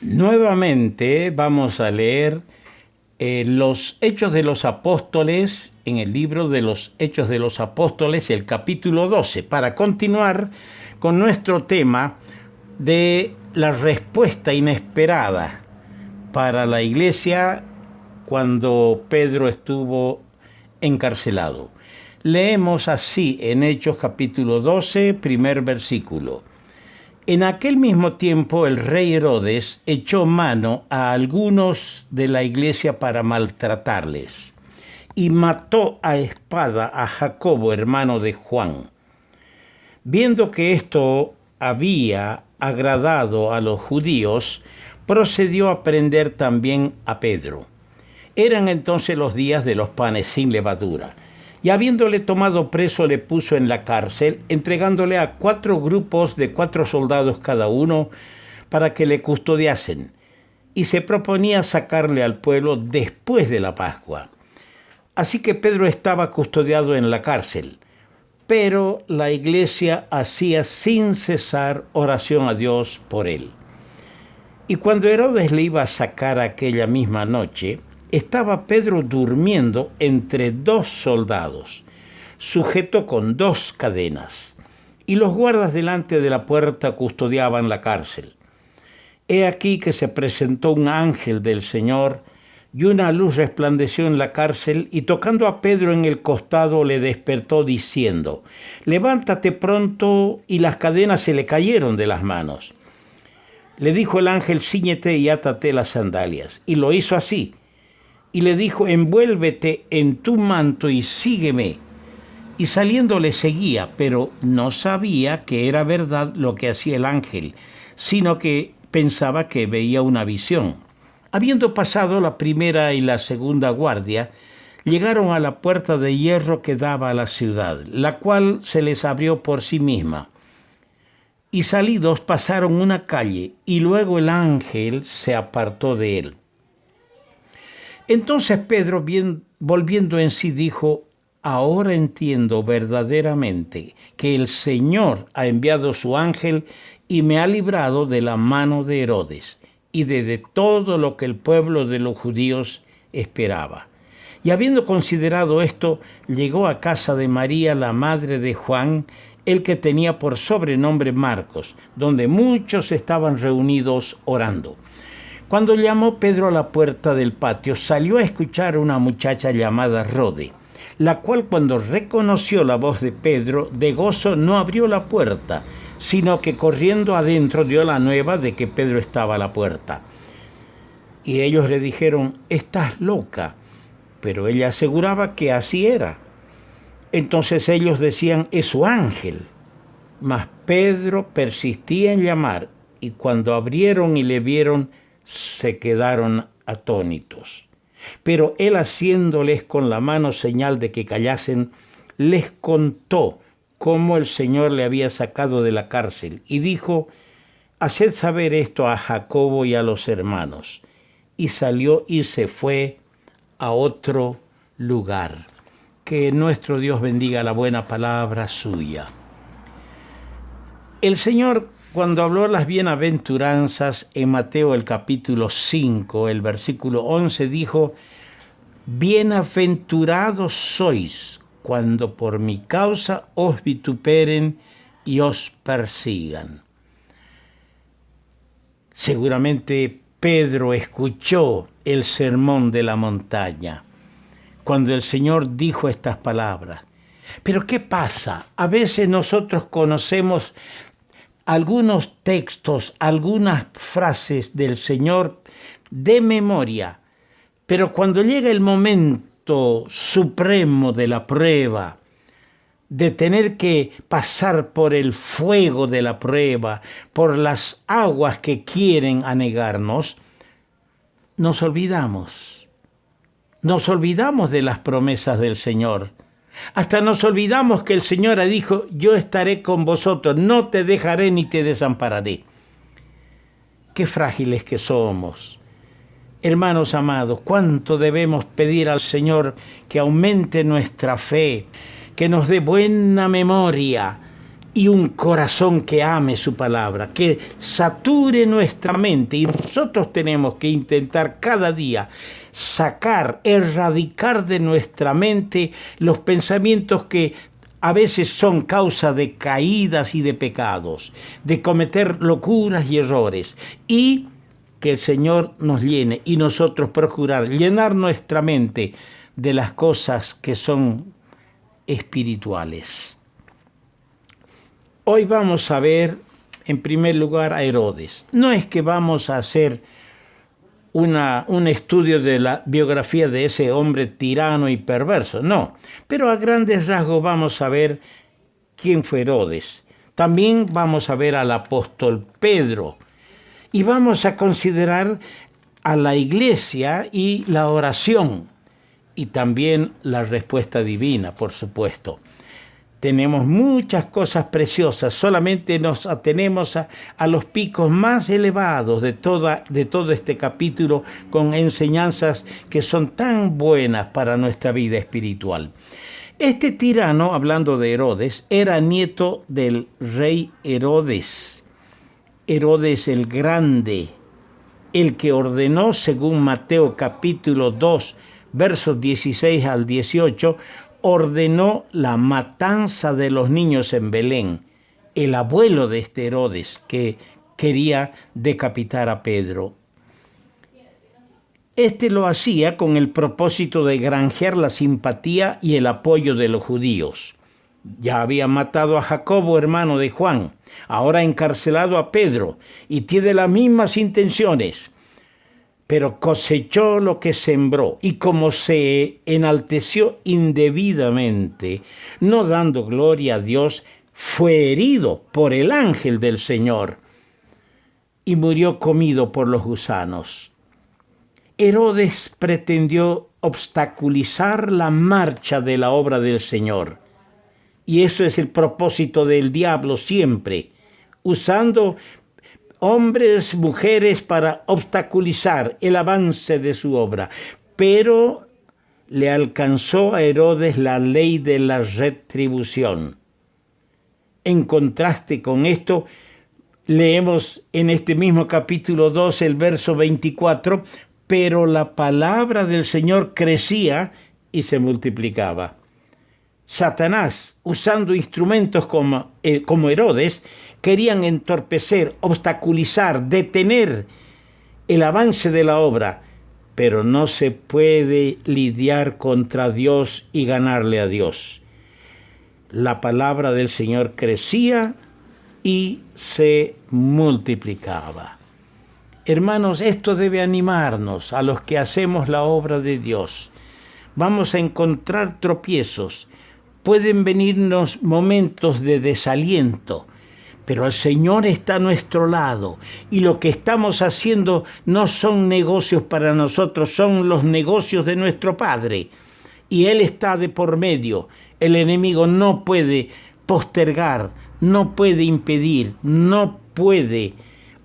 Nuevamente vamos a leer los Hechos de los Apóstoles en el libro de los Hechos de los Apóstoles, el capítulo 12, para continuar con nuestro tema de la respuesta inesperada para la iglesia cuando Pedro estuvo encarcelado. Leemos así en Hechos capítulo 12, primer versículo. En aquel mismo tiempo el rey Herodes echó mano a algunos de la iglesia para maltratarles y mató a espada a Jacobo, hermano de Juan. Viendo que esto había agradado a los judíos, procedió a prender también a Pedro. Eran entonces los días de los panes sin levadura. Y habiéndole tomado preso, le puso en la cárcel, entregándole a 4 grupos de 4 soldados cada uno, para que le custodiasen. Y se proponía sacarle al pueblo después de la Pascua. Así que Pedro estaba custodiado en la cárcel, pero la iglesia hacía sin cesar oración a Dios por él. Y cuando Herodes le iba a sacar aquella misma noche, estaba Pedro durmiendo entre 2 soldados, sujeto con 2 cadenas, y los guardas delante de la puerta custodiaban la cárcel. He aquí que se presentó un ángel del Señor, y una luz resplandeció en la cárcel, y tocando a Pedro en el costado le despertó diciendo: «Levántate pronto», y las cadenas se le cayeron de las manos. Le dijo el ángel: «Cíñete y átate las sandalias», y lo hizo así. Y le dijo: «Envuélvete en tu manto y sígueme». Y saliendo le seguía, pero no sabía que era verdad lo que hacía el ángel, sino que pensaba que veía una visión. Habiendo pasado la primera y la segunda guardia, llegaron a la puerta de hierro que daba a la ciudad, la cual se les abrió por sí misma. Y salidos pasaron una calle, y luego el ángel se apartó de él. Entonces Pedro, volviendo en sí, dijo: «Ahora entiendo verdaderamente que el Señor ha enviado su ángel y me ha librado de la mano de Herodes y de todo lo que el pueblo de los judíos esperaba». Y habiendo considerado esto, llegó a casa de María, la madre de Juan, el que tenía por sobrenombre Marcos, donde muchos estaban reunidos orando. Cuando llamó Pedro a la puerta del patio, salió a escuchar a una muchacha llamada Rode, la cual, cuando reconoció la voz de Pedro, de gozo no abrió la puerta, sino que corriendo adentro dio la nueva de que Pedro estaba a la puerta. Y ellos le dijeron: «Estás loca», pero ella aseguraba que así era. Entonces ellos decían: «Es su ángel». Mas Pedro persistía en llamar, y cuando abrieron y le vieron, se quedaron atónitos. Pero él, haciéndoles con la mano señal de que callasen, les contó cómo el Señor le había sacado de la cárcel, y dijo: «Haced saber esto a Jacobo y a los hermanos». Y salió y se fue a otro lugar. Que nuestro Dios bendiga la buena palabra suya. El Señor, cuando habló las bienaventuranzas en Mateo el capítulo 5, el versículo 11, dijo: «Bienaventurados sois cuando por mi causa os vituperen y os persigan». Seguramente Pedro escuchó el sermón de la montaña, cuando el Señor dijo estas palabras. Pero ¿qué pasa? A veces nosotros conocemos algunos textos, algunas frases del Señor de memoria, pero cuando llega el momento supremo de la prueba, de tener que pasar por el fuego de la prueba, por las aguas que quieren anegarnos, nos olvidamos de las promesas del Señor. Hasta nos olvidamos que el Señor dijo: «Yo estaré con vosotros, no te dejaré ni te desampararé». Qué frágiles que somos. Hermanos amados, cuánto debemos pedir al Señor que aumente nuestra fe, que nos dé buena memoria, y un corazón que ame su palabra, que sature nuestra mente. Y nosotros tenemos que intentar cada día sacar, erradicar de nuestra mente los pensamientos que a veces son causa de caídas y de pecados, de cometer locuras y errores, y que el Señor nos llene y nosotros procurar llenar nuestra mente de las cosas que son espirituales. Hoy vamos a ver, en primer lugar, a Herodes. No es que vamos a hacer un estudio de la biografía de ese hombre tirano y perverso, no. Pero a grandes rasgos vamos a ver quién fue Herodes. También vamos a ver al apóstol Pedro. Y vamos a considerar a la iglesia y la oración. Y también la respuesta divina, por supuesto. Tenemos muchas cosas preciosas, solamente nos atenemos a los picos más elevados de todo este capítulo, con enseñanzas que son tan buenas para nuestra vida espiritual. Este tirano, hablando de Herodes, era nieto del rey Herodes, Herodes el Grande, el que ordenó, según Mateo capítulo 2, versos 16 al 18, ordenó la matanza de los niños en Belén, el abuelo de este Herodes que quería decapitar a Pedro. Este lo hacía con el propósito de granjear la simpatía y el apoyo de los judíos. Ya había matado a Jacobo, hermano de Juan, ahora ha encarcelado a Pedro y tiene las mismas intenciones. Pero cosechó lo que sembró, y como se enalteció indebidamente, no dando gloria a Dios, fue herido por el ángel del Señor y murió comido por los gusanos. Herodes pretendió obstaculizar la marcha de la obra del Señor, y eso es el propósito del diablo siempre, usando hombres, mujeres, para obstaculizar el avance de su obra. Pero le alcanzó a Herodes la ley de la retribución. En contraste con esto, leemos en este mismo capítulo 2, el verso 24, pero la palabra del Señor crecía y se multiplicaba. Satanás, usando instrumentos como Herodes, querían entorpecer, obstaculizar, detener el avance de la obra, pero no se puede lidiar contra Dios y ganarle a Dios. La palabra del Señor crecía y se multiplicaba. Hermanos, esto debe animarnos a los que hacemos la obra de Dios. Vamos a encontrar tropiezos. Pueden venirnos momentos de desaliento, pero el Señor está a nuestro lado y lo que estamos haciendo no son negocios para nosotros, son los negocios de nuestro Padre. Y Él está de por medio. El enemigo no puede postergar, no puede impedir, no puede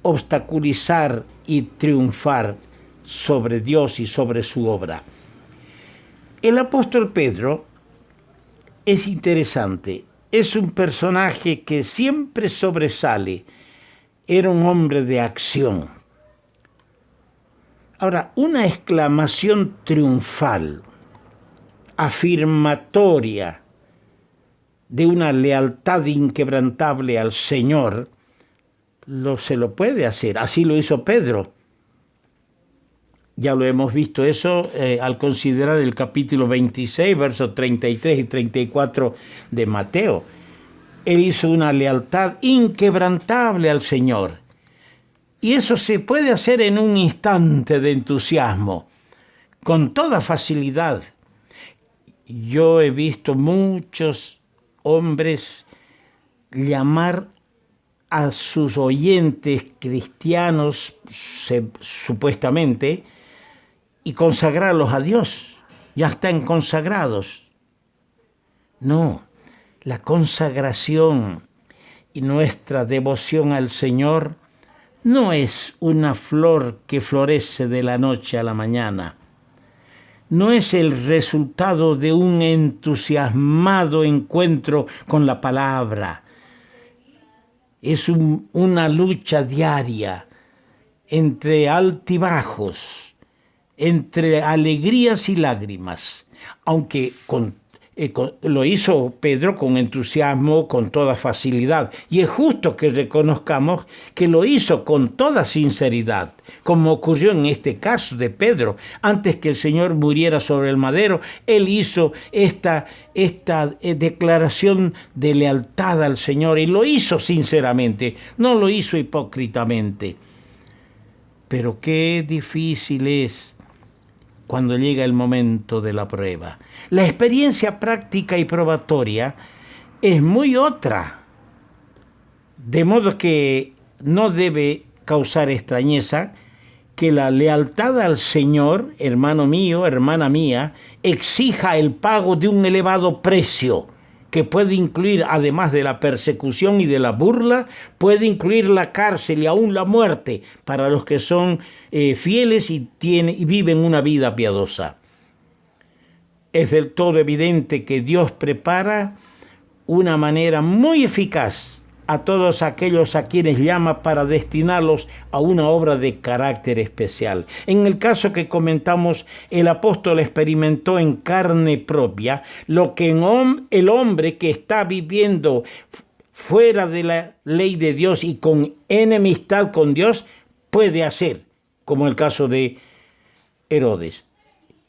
obstaculizar y triunfar sobre Dios y sobre su obra. El apóstol Pedro es interesante, es un personaje que siempre sobresale, era un hombre de acción. Ahora, una exclamación triunfal, afirmatoria de una lealtad inquebrantable al Señor, se lo puede hacer, así lo hizo Pedro. Ya lo hemos visto eso al considerar el capítulo 26, versos 33 y 34 de Mateo. Él hizo una lealtad inquebrantable al Señor. Y eso se puede hacer en un instante de entusiasmo, con toda facilidad. Yo he visto muchos hombres llamar a sus oyentes cristianos, supuestamente, y consagrarlos a Dios. Ya están consagrados. No, la consagración y nuestra devoción al Señor no es una flor que florece de la noche a la mañana. No es el resultado de un entusiasmado encuentro con la palabra. Es una lucha diaria entre altibajos, entre alegrías y lágrimas, aunque lo hizo Pedro con entusiasmo, con toda facilidad. Y es justo que reconozcamos que lo hizo con toda sinceridad, como ocurrió en este caso de Pedro. Antes que el Señor muriera sobre el madero, él hizo esta declaración de lealtad al Señor, y lo hizo sinceramente, no lo hizo hipócritamente. Pero qué difícil es cuando llega el momento de la prueba. La experiencia práctica y probatoria es muy otra, de modo que no debe causar extrañeza que la lealtad al Señor, hermano mío, hermana mía, exija el pago de un elevado precio, que puede incluir, además de la persecución y de la burla, puede incluir la cárcel y aún la muerte para los que son fieles y viven una vida piadosa. Es del todo evidente que Dios prepara una manera muy eficaz a todos aquellos a quienes llama para destinarlos a una obra de carácter especial. En el caso que comentamos, el apóstol experimentó en carne propia lo que el hombre que está viviendo fuera de la ley de Dios y con enemistad con Dios puede hacer, como el caso de Herodes.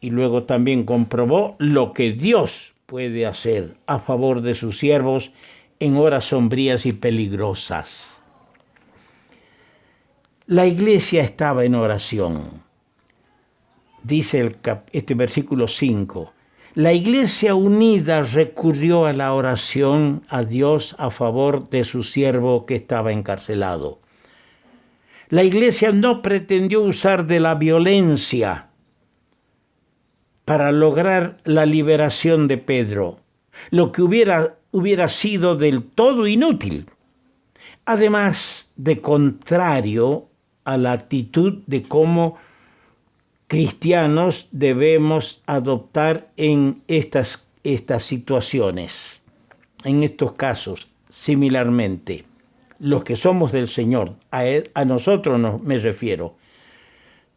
Y luego también comprobó lo que Dios puede hacer a favor de sus siervos en horas sombrías y peligrosas. La iglesia estaba en oración. Dice este versículo 5. La iglesia unida recurrió a la oración a Dios a favor de su siervo que estaba encarcelado. La iglesia no pretendió usar de la violencia para lograr la liberación de Pedro, lo que hubiera sido del todo inútil. Además de contrario a la actitud de cómo cristianos debemos adoptar en estas situaciones, en estos casos, similarmente. Los que somos del Señor, a nosotros me refiero,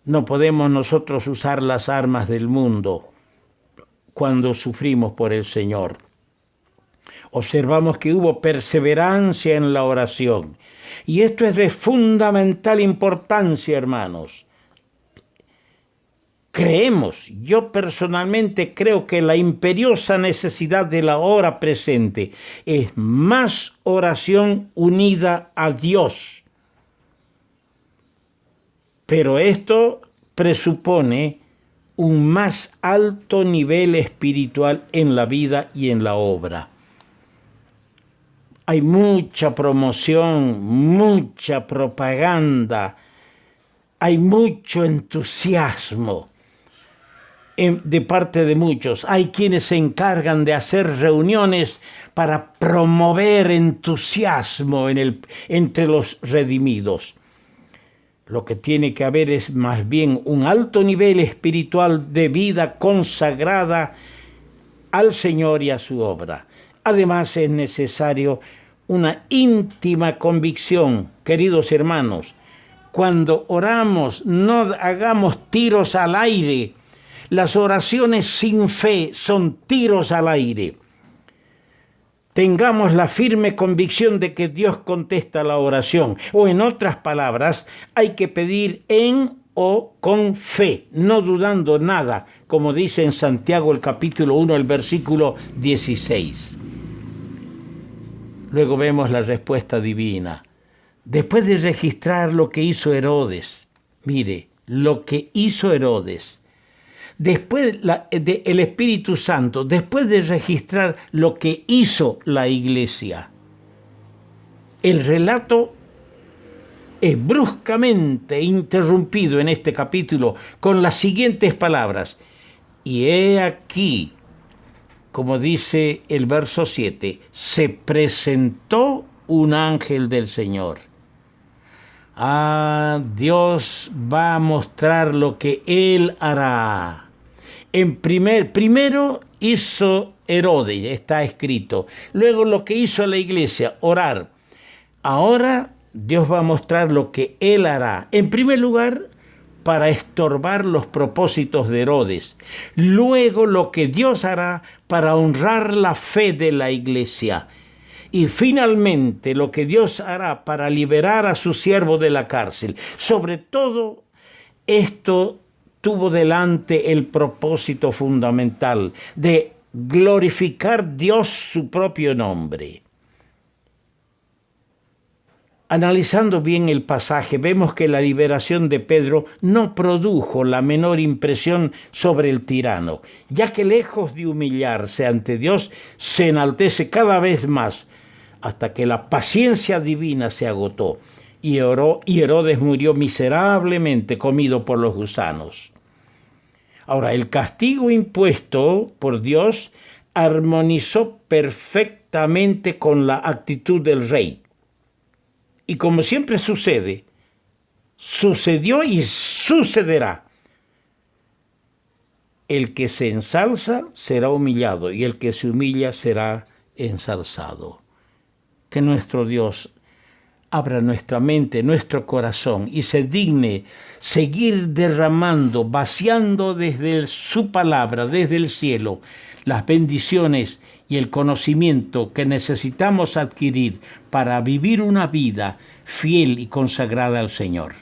no podemos nosotros usar las armas del mundo cuando sufrimos por el Señor. Observamos que hubo perseverancia en la oración. Y esto es de fundamental importancia, hermanos. Yo personalmente creo que la imperiosa necesidad de la hora presente es más oración unida a Dios. Pero esto presupone un más alto nivel espiritual en la vida y en la obra. Hay mucha promoción, mucha propaganda, hay mucho entusiasmo de parte de muchos. Hay quienes se encargan de hacer reuniones para promover entusiasmo entre los redimidos. Lo que tiene que haber es más bien un alto nivel espiritual de vida consagrada al Señor y a su obra. Además es necesario una íntima convicción, queridos hermanos. Cuando oramos, no hagamos tiros al aire. Las oraciones sin fe son tiros al aire. Tengamos la firme convicción de que Dios contesta la oración. O en otras palabras, hay que pedir en o con fe, no dudando nada, como dice en Santiago el capítulo 1, el versículo 16. Luego vemos la respuesta divina. Después de registrar lo que hizo Herodes, mire, lo que hizo Herodes, después el Espíritu Santo, después de registrar lo que hizo la iglesia, el relato es bruscamente interrumpido en este capítulo con las siguientes palabras. Y he aquí, como dice el verso 7, se presentó un ángel del Señor. Dios va a mostrar lo que Él hará. Primero hizo Herodes, está escrito. Luego lo que hizo la iglesia, orar. Ahora Dios va a mostrar lo que Él hará. En primer lugar, para estorbar los propósitos de Herodes. Luego, lo que Dios hará para honrar la fe de la iglesia. Y finalmente, lo que Dios hará para liberar a su siervo de la cárcel. Sobre todo, esto tuvo delante el propósito fundamental de glorificar Dios su propio nombre. Analizando bien el pasaje, vemos que la liberación de Pedro no produjo la menor impresión sobre el tirano, ya que lejos de humillarse ante Dios, se enaltece cada vez más, hasta que la paciencia divina se agotó, y Herodes murió miserablemente comido por los gusanos. Ahora, el castigo impuesto por Dios armonizó perfectamente con la actitud del rey. Y como siempre sucede, sucedió y sucederá. El que se ensalza será humillado y el que se humilla será ensalzado. Que nuestro Dios abra nuestra mente, nuestro corazón y se digne seguir derramando, vaciando desde su palabra, desde el cielo, las bendiciones y el conocimiento que necesitamos adquirir para vivir una vida fiel y consagrada al Señor.